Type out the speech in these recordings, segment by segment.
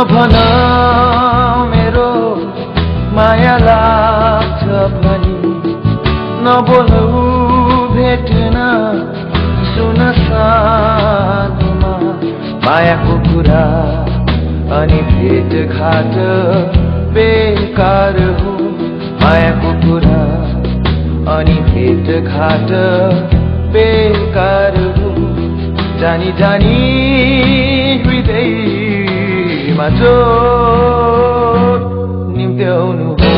नभन मेरो माया लाग्छ भनी नबोलौ भेट्न सुनसानमा मायाको कुरा अनि भेटघाट बेकार हो मायाको कुरा अनि भेटघाट बेकार हो जानी जानी हृदयमा चोट निम्त्याउनु हो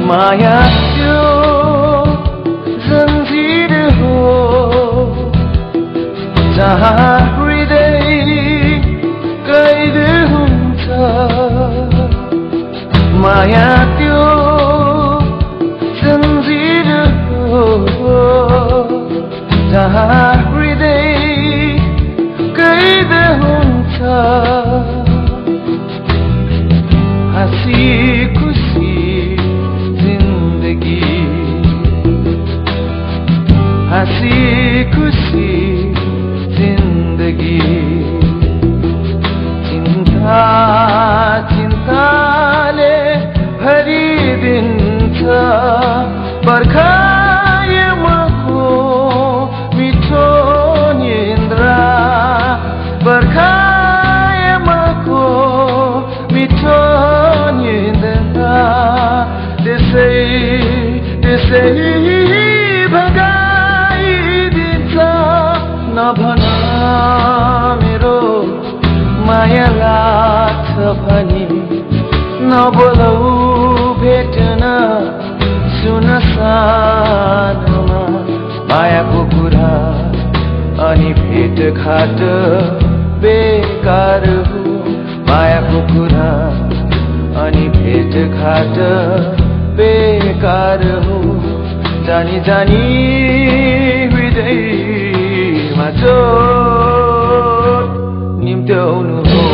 माया त्यो जंजीर हो जहाँ हृदय कैद हुन्छ माया त्यो जंजीर हो जहाँ हृदय कैद हुन्छ हाँसी खुसी जिन्दगी हाँसी खुसी जिन्दगी चिन्ता चिन्ताले भरिदिन्छ बर्खायमको मिठो निन्द्रा बर्खायमको मिठो निन्द्रा त्यसै त्यसै भगाइदिन्छ नभन मेरो माया लाग्छ भनी नबोलौ भेट्न सुनसानमा मायाको कुरा अनि भेटघाट बेकार हो मायाको कुरा अनि भेटघाट बेकार हो जानी जानी हृदयमा चोट निम्त्याउनु हो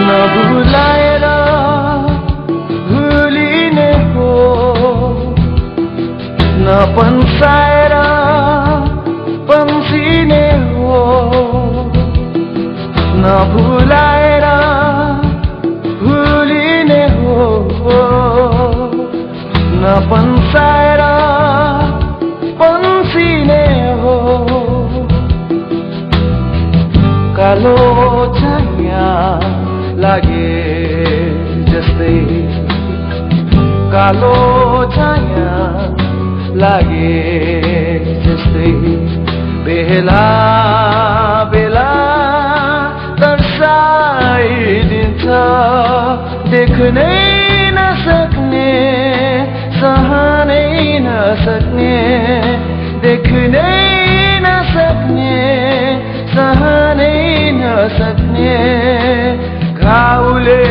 नभुलाएर भुलिने हो नपन्साएर पन्सिने हो नभुलाएर भुलिने हो नपन्साएर पन्सिने हो कालो छाया लागे जस्तै कालो छाया लागे जस्तै बेला बेला तर्साइदिन्छ देख्नै नसक्ने सहनै नसक्ने देख्नै नसक्ने सहनै नसक्ने घाउले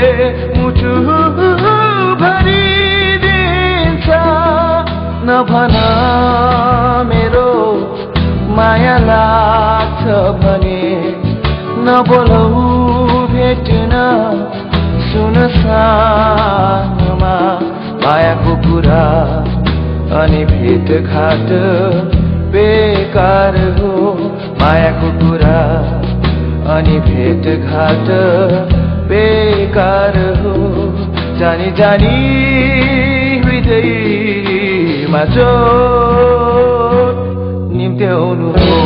मुटु भरिदिन्छ नभन मेरो माया लाग्छ भने नबोलौ भेट्न सुनसानमा मायाको कुरा अनि भेटघाट बेकार हो मायाको कुरा अनि भेटघाट बेकार हो जानी जानी हृदयमा चोट निम्त्याउनु हो